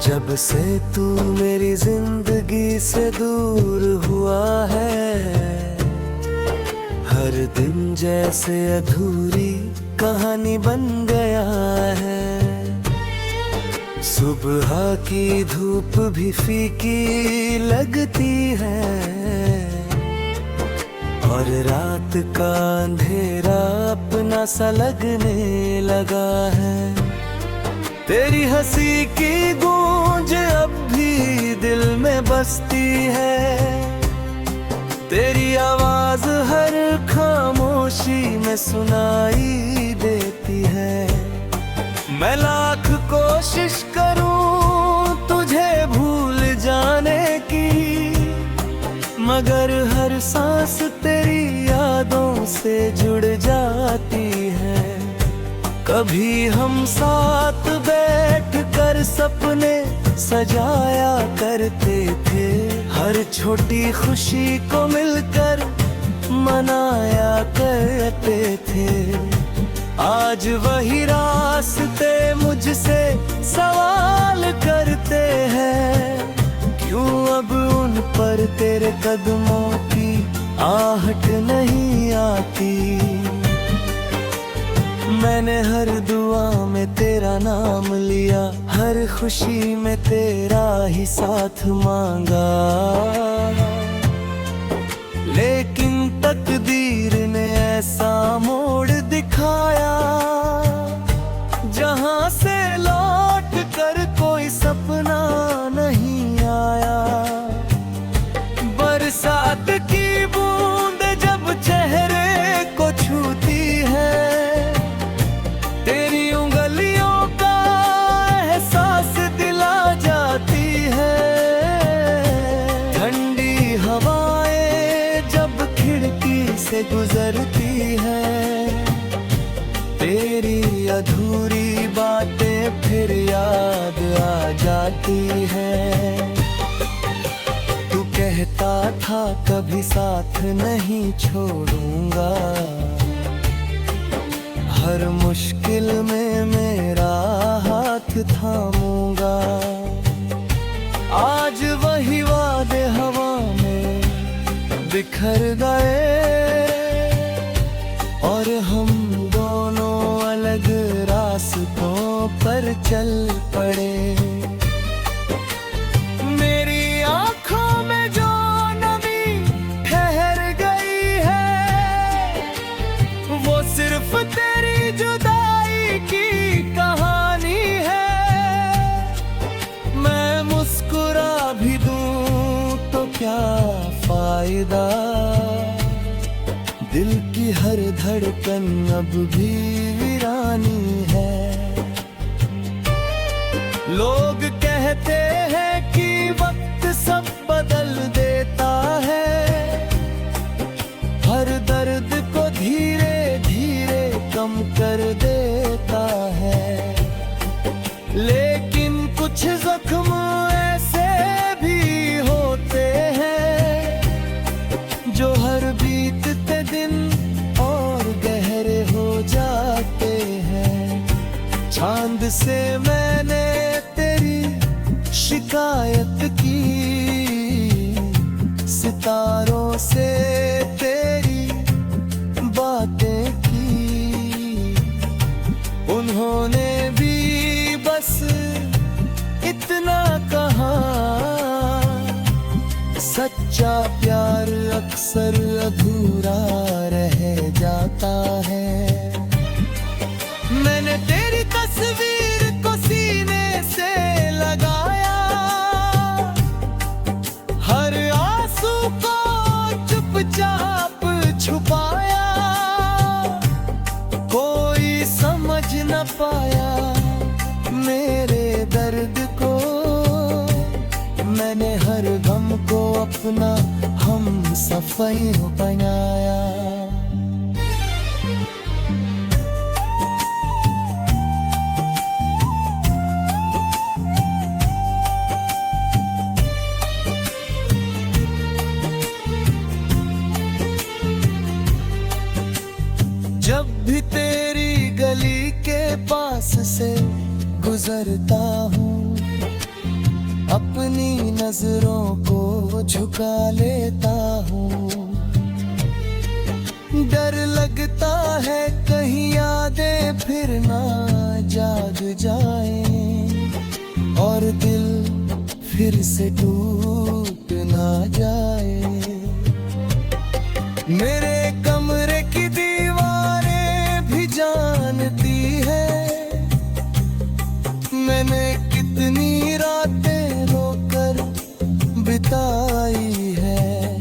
जब से तू मेरी जिंदगी से दूर हुआ है, हर दिन जैसे अधूरी कहानी बन गया है। सुबह की धूप भी फीकी लगती है और रात का अंधेरा अपना सा लगने लगा है। तेरी हंसी की गूंज अब भी दिल में बसती है, तेरी आवाज हर खामोशी में सुनाई देती है। मैं लाख कोशिश करूं तुझे भूल जाने की, मगर हर सांस तेरी यादों से जुड़ जाती है। कभी हम साथ बैठ कर सपने सजाया करते थे, हर छोटी खुशी को मिलकर मनाया करते थे। आज वही रास्ते मुझसे सवाल करते हैं, क्यों अब उन पर तेरे कदमों की आहट नहीं आती। मैंने हर दुआ में तेरा नाम लिया, हर खुशी में तेरा ही साथ मांगा, लेकिन तकदीर ने ऐसा मोड़ दिखाया, जहां से लौट कर कोई सपना नहीं आया। बरसात की बूंद जब चेहरे को छूती है, तेरी उंगलियों का एहसास दिला जाती है। ठंडी हवाएं जब खिड़की से गुजरती है, तेरी अधूरी बातें फिर याद आ जाती है। तू कहता था कभी साथ नहीं छोड़ूंगा, हर मुश्किल में मेरा हाथ थामूंगा। आज वही वादे हवा में बिखर गए और हम दोनों अलग रास्तों पर चल पड़े। मेरी आंखों में जो नमी ठहर गई है, वो सिर्फ तेरी जुदाई की कहानी है। मैं मुस्कुरा भी दूं तो क्या फायदा, दिल की हर धड़कन अब भी वीरानी है। लोग कहते हैं कि वक्त सब बदल देता है, हर दर्द को धीरे धीरे कम कर देता है, लेकिन कुछ जख्म ऐसे भी होते हैं जो हर बीतते दिन और गहरे हो जाते हैं। चांद से मैंने तेरी शिकायत की, सितारों से तेरी बातें की, उन्होंने भी बस इतना कहा। सच्चा प्यार अक्सर अधूरा रह जाता है। मैंने तेरी तस्वीर को सीने से लगाया, हर आंसू को चुपचाप छुपाया, कोई समझ न पाया मेरे दर्द को। मैंने हर गम को अपना हम सफर बनाया। जब भी तेरी गली के पास से गुजरता हूँ, अपनी नजरों को झुका लेता हूँ। डर लगता है कहीं यादें फिर ना जाग जाएं और दिल फिर से टूट ना जाए। मेरे कमरे की दीवारें भी जानती है मैंने कितनी रातें रोकर बिताई है।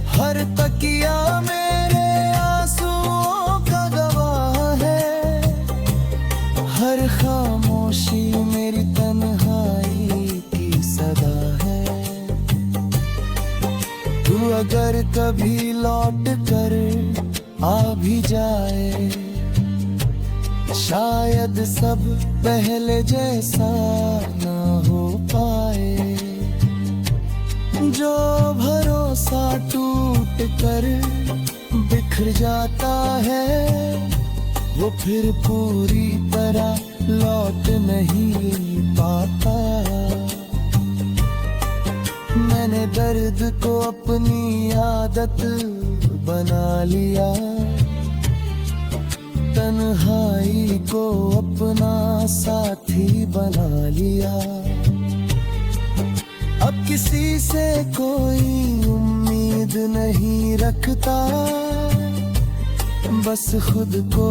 हर तकिया मेरे आंसुओं का गवाह है, हर खामोशी मेरी तन्हाई की सदा है। तू अगर कभी लौट कर आ भी जाए, शायद सब पहले जैसा ना हो पाए। जो भरोसा टूट कर बिखर जाता है, वो फिर पूरी तरह लौट नहीं पाता। मैंने दर्द को अपनी आदत बना लिया, तन्हाई को अपना साथी बना लिया। अब किसी से कोई उम्मीद नहीं रखता, बस खुद को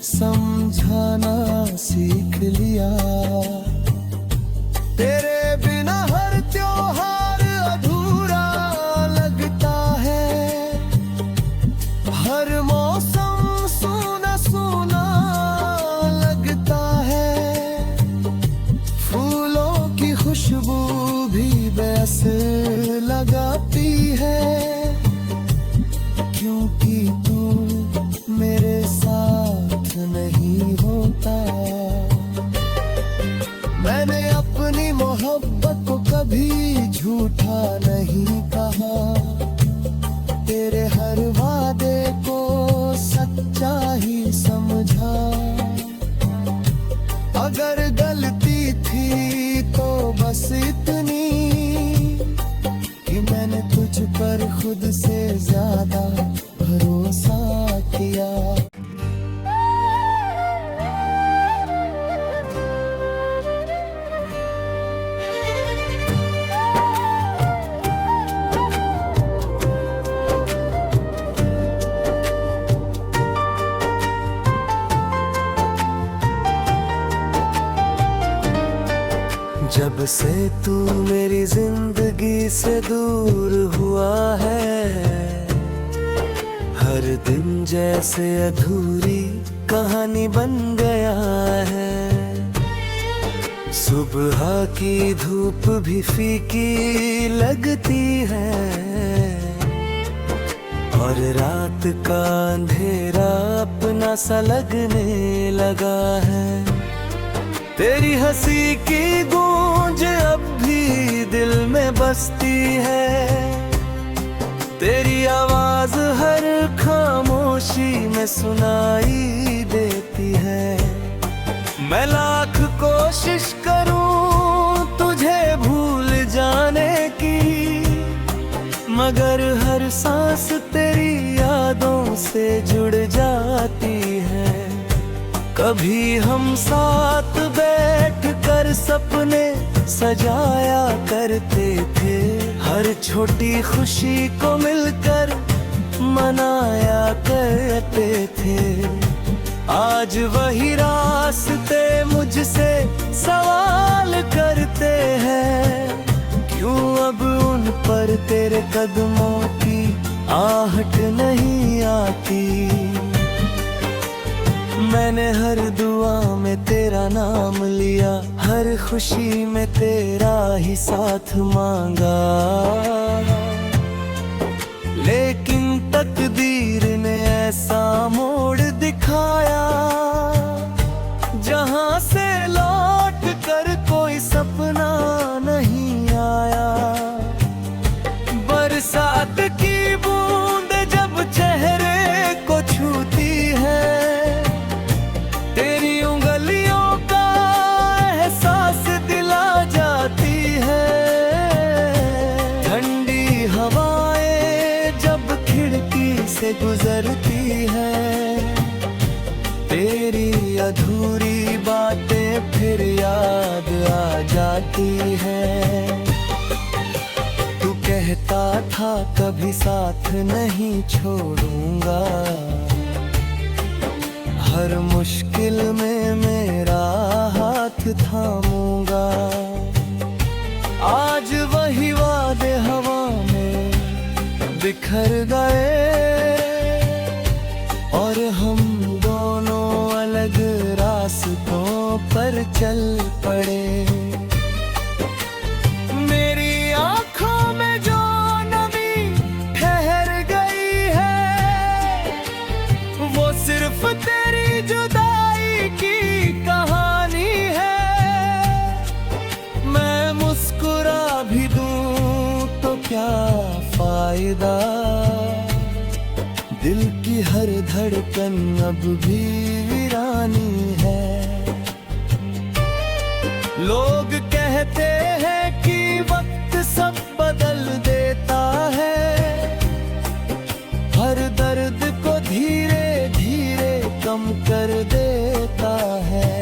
समझाना सीख लिया। तेरे बिना हर त्योहार अधूरा लगता है, हर मौसम सूना सूना लगता है। फूलों की खुशबू भी बस लगाती है, क्योंकि तू मेरे साथ नहीं होता। मैंने अपनी मोहब्बत को कभी झूठा नहीं कहा, तेरे हर वादे को सच्चा ही समझा। अगर गलती थी तो बस इतनी कि मैंने तुझ पर खुद से ज्यादा भरोसा किया। जब से तू मेरी जिंदगी से दूर हुआ है, हर दिन जैसे अधूरी कहानी बन गया है। सुबह की धूप भी फीकी लगती है और रात का अंधेरा अपना सा लगने लगा है। तेरी हंसी की गूंज अब भी दिल में बसती है, तेरी आवाज हर खामोशी में सुनाई देती है। मैं लाख कोशिश करूं तुझे भूल जाने की, मगर हर सांस तेरी यादों से जुड़ जाती है। कभी हम साथ बैठ कर सपने सजाया करते थे, हर छोटी खुशी को मिलकर मनाया करते थे। आज वही रास्ते मुझसे सवाल करते हैं, क्यों अब उन पर तेरे कदमों की आहट नहीं आती। मैंने हर दुआ में तेरा नाम लिया, हर खुशी में तेरा ही साथ मांगा, लेकिन तकदीर ने ऐसा मोड़ दिखाया, जहां से लौट कर कोई सपना नहीं आया। बरसात की बूंद जब चेहरे को छूती है, तेरी उंगलियों का एहसास दिला जाती गुजरती है, तेरी अधूरी बातें फिर याद आ जाती है। तू कहता था कभी साथ नहीं छोड़ूंगा, हर मुश्किल में मेरा हाथ थामूंगा। आज वही वादे हवा में बिखर गए और हम दोनों अलग रास्तों पर चल पड़े। मेरी आंखों में जो नमी ठहर गई है, वो सिर्फ तेरी जुदाई की कहानी है। मैं मुस्कुरा भी दूं तो क्या फायदा, दिल की हर धड़कन अब भी वीरानी है। लोग कहते हैं कि वक्त सब बदल देता है, हर दर्द को धीरे धीरे कम कर देता है।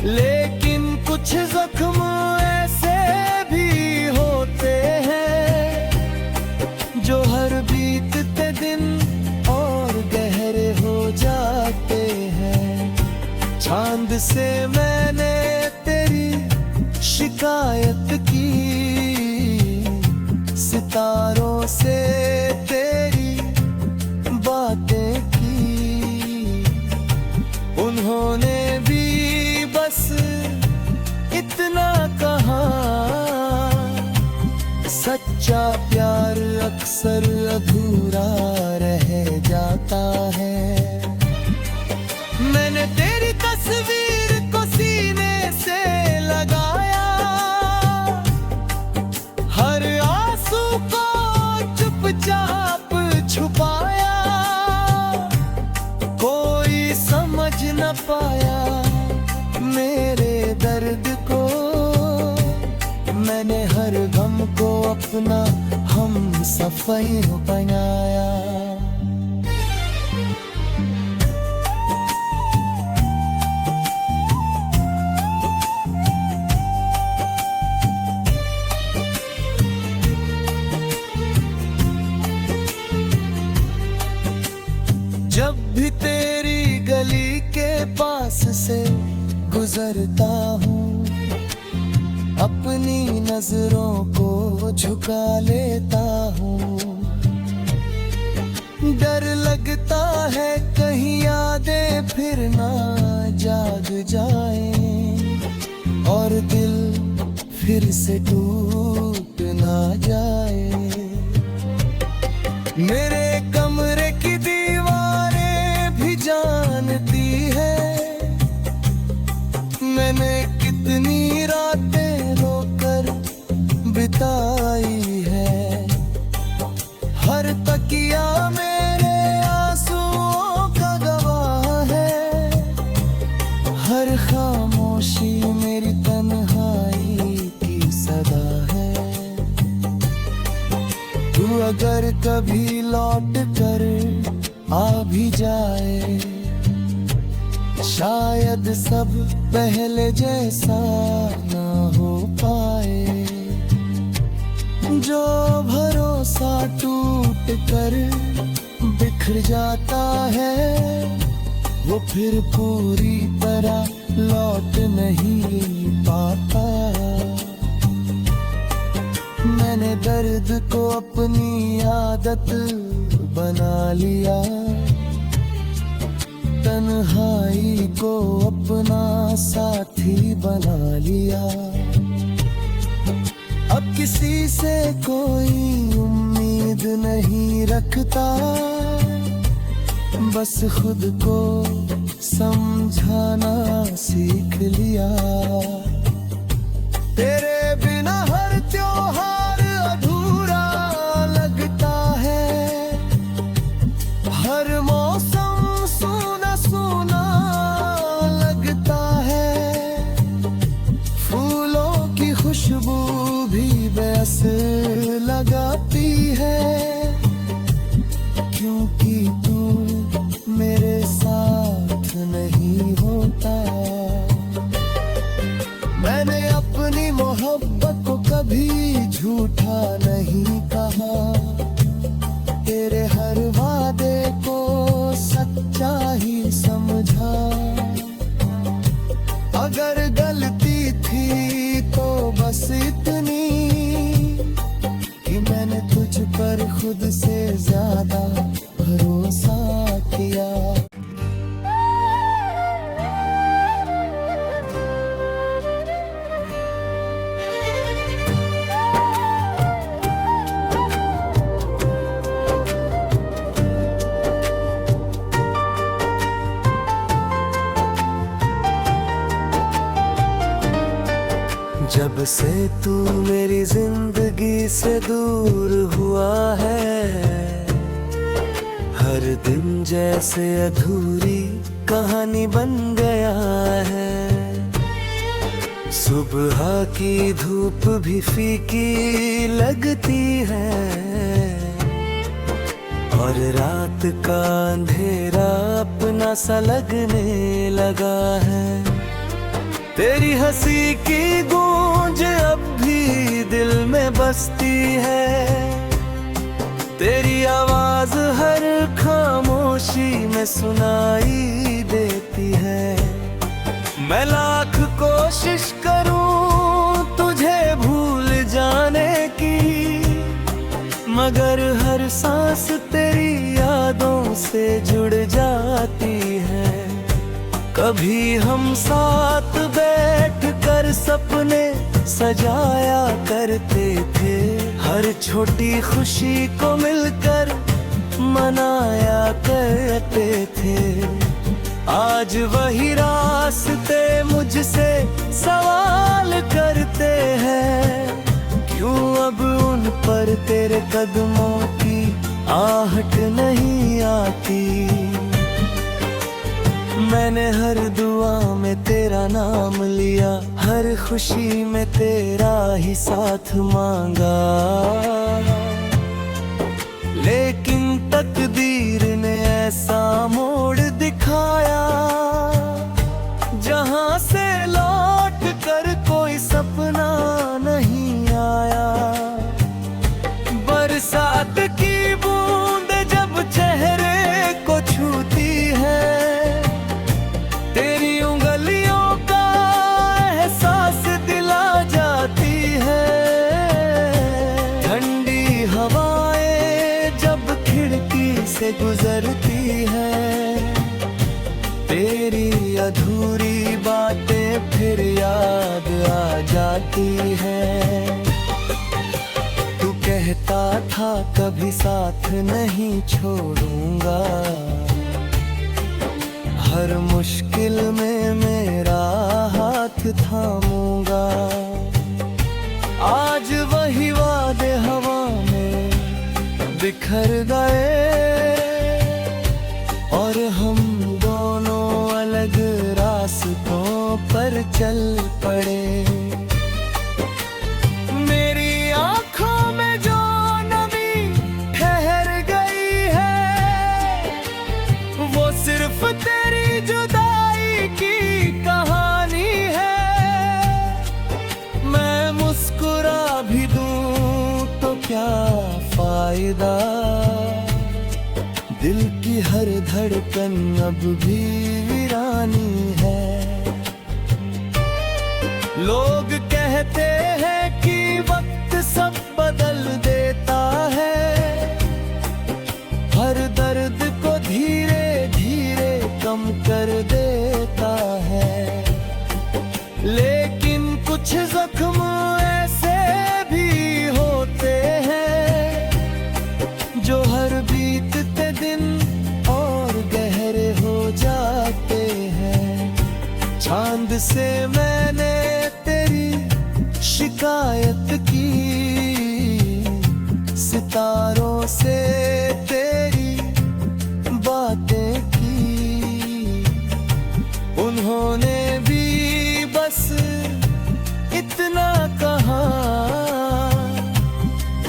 लेकिन कुछ जख्म ऐसे भी होते हैं जो हर बीतते दिन और गहरे हो जाते हैं। चांद से मैंने तेरी शिकायत की, सितारों से तेरी बातें की, उन्होंने भी बस इतना कहा। सच्चा प्यार अक्सर अधूरा रह जाता है। मैंने तेरी तस्वीर को सीने से लगाया, हर आंसू को चुपचाप छुपाया। कोई समझ न पाया मेरे दर्द को, मैंने हर गम को अपना हम सफर बनाया। जब भी तेरी गली के पास से गुजरता हूँ, अपनी नजरों को झुका लेता हूँ। डर लगता है कहीं यादें फिर ना जाग जाएं और दिल फिर से टूट ना जाए। मेरे कमरे की दीवारें भी जानती है मैंने कितनी रातें रोकर बिताई है। हर तकिया मेरे आंसुओं का गवाह है, हर खामोशी मेरी तन्हाई की सदा है। तू अगर कभी लौट कर आ भी जाए, शायद सब पहले जैसा ना हो पाए। जो भरोसा टूट कर बिखर जाता है, वो फिर पूरी तरह लौट नहीं पाता। मैंने दर्द को अपनी आदत बना लिया, तन्हाई को अपना साथी बना लिया। अब किसी से कोई उम्मीद नहीं रखता, बस खुद को समझाना सीख लिया। तेरे बिना हर त्योहार अधूरा लगता है, हर मौसम सूना सूना लगता है। फूलों की खुशबू भी बेअस लगाती है, जब से तू मेरी जिंदगी से दूर हुआ है, हर दिन जैसे अधूरी कहानी बन गया है। सुबह की धूप भी फीकी लगती है और रात का अंधेरा अपना सा लगने लगा है। तेरी हंसी की गूंज अब भी दिल में बसती है, तेरी आवाज हर खामोशी में सुनाई देती है। मैं लाख कोशिश करूं तुझे भूल जाने की, मगर हर सांस तेरी यादों से जुड़ जाती है। कभी हम साथ बैठ कर सपने सजाया करते थे, हर छोटी खुशी को मिलकर मनाया करते थे। आज वही रास्ते मुझसे सवाल करते हैं, क्यों अब उन पर तेरे कदमों की आहट नहीं आती। मैंने हर दुआ में तेरा नाम लिया, हर खुशी में तेरा ही साथ मांगा, लेकिन तकदीर ने ऐसा मोड़ दिखाया, जहां से लौट कर कोई सपना नहीं आया। बरसात की बूंद जब चेहरे को छूती है, तेरी उंगलियों का एहसास दिला जाती है। ठंडी हवाएं जब खिड़की से गुजरती है, तेरी अधूरी बातें फिर याद आ जाती है। तू कहता था कभी साथ नहीं छोड़ूंगा, हर मुश्किल में मेरा हाथ थामूंगा। आज वही वादे हवा में बिखर गए और हम दोनों अलग रास्तों पर चल पड़े। मेरी आंखों में जो नमी ठहर गई है, वो सिर्फ तेरी जुदाई की कहानी है। मैं मुस्कुरा भी दूं तो क्या फायदा, दिल की हर धड़कन अब भी वीरानी है। लोग कहते हैं कि वक्त सब बदल देता है, हर दर्द को धीरे धीरे कम कर देता है, लेकिन कुछ जख्म ऐसे भी होते हैं जो हर बीतते दिन और गहरे हो जाते हैं। चांद से मैंने तेरी शिकायत की, सितारों से तेरी बातें की, उन्होंने भी बस इतना कहा।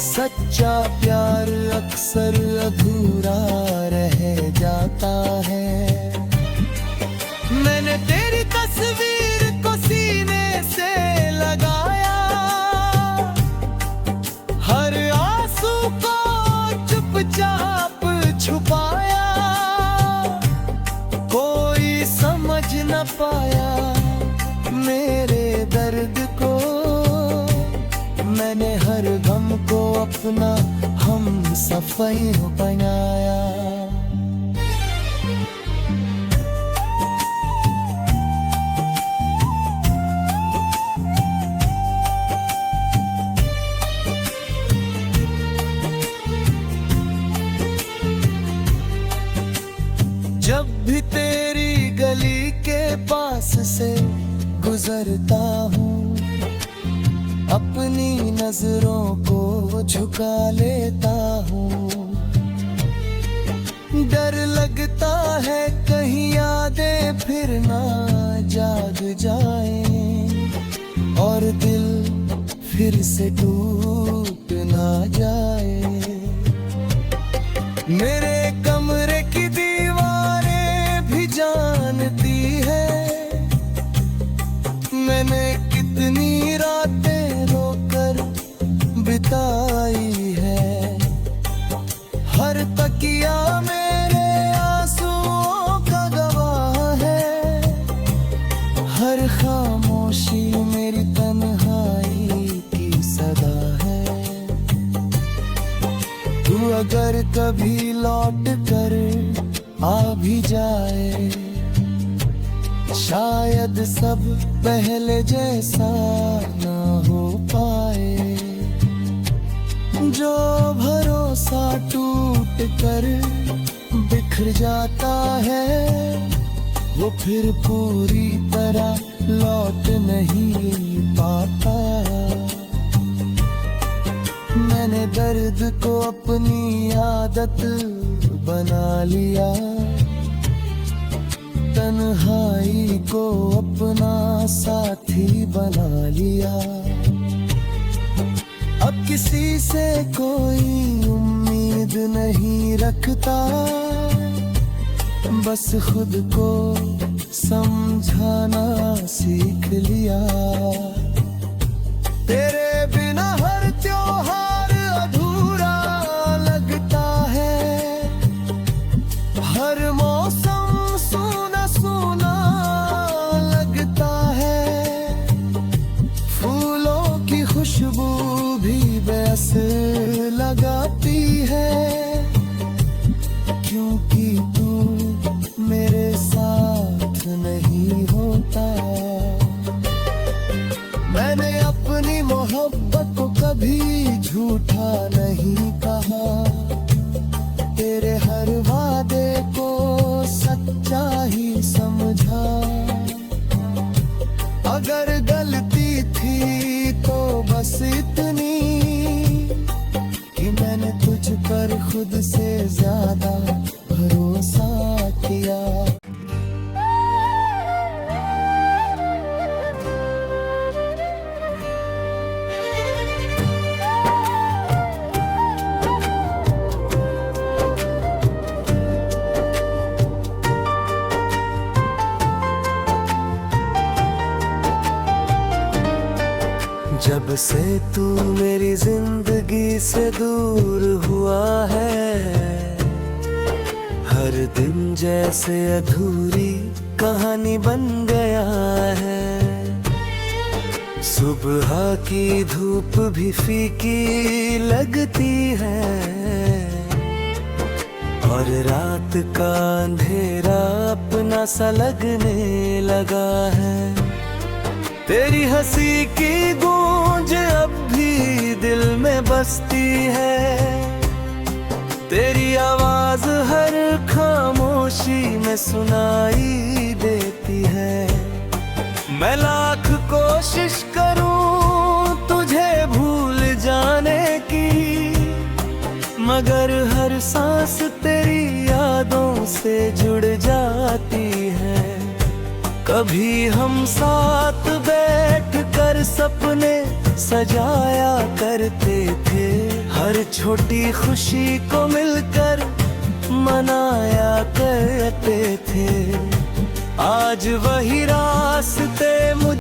सच्चा प्यार अक्सर अधूरा रह जाता है। मैंने तेरी तस्वीर को सीने से लगाया, हर आंसू को चुपचाप छुपाया, कोई समझ न पाया मेरे दर्द को। मैंने हर गम को अपना हम सफाई बनाया। जब भी तेरी गली के पास से गुजरता हूँ, अपनी नजरों को झुका लेता हूँ। डर लगता है कहीं यादें फिर ना जाग जाएं और दिल फिर से टूट ना जाए। मेरे कमरे की दीवारें भी जानती है मैंने कितनी रातें रोकर बिताई है। हर तकिया मेरे आंसुओं का गवाह है, हर खामोशी मेरी तन्हाई की सदा है। तू अगर कभी लौट कर आ भी जाए, शायद सब पहले जैसा ना हो पाए। जो भरोसा टूट कर बिखर जाता है, वो फिर पूरी तरह लौट नहीं पाता। मैंने दर्द को अपनी आदत बना लिया, तन्हाई को अपना साथी बना लिया। अब किसी से कोई उम्मीद नहीं रखता, बस खुद को समझाना सीख लिया। तेरे बिना हर त्योहार अधूरा लगता है, हर मौसम सूना सूना लगता है। फूलों की खुशबू भी बस लगाती है, क्योंकि तू मेरे साथ नहीं होता। मैंने अपनी मोहब्बत को कभी झूठा नहीं कहा, तेरे हर वादे को सच्चा ही समझा। अगर गलती थी तो बस इतनी कि मैंने तुझ पर खुद से ज्यादा भरोसा किया। जब से तू मेरी जिंदगी से दूर हुआ है, हर दिन जैसे अधूरी कहानी बन गया है। सुबह की धूप भी फीकी लगती है और रात का अंधेरा अपना सा लगने लगा है। तेरी हंसी की गूंज अब भी दिल में बसती है, तेरी आवाज हर खामोशी में सुनाई देती है। मैं लाख कोशिश करूं तुझे भूल जाने की, मगर हर सांस तेरी यादों से जुड़ जाती है। कभी हम साथ बैठ कर सपने सजाया करते थे, हर छोटी खुशी को मिलकर मनाया करते थे। आज वही रास्ते मुझे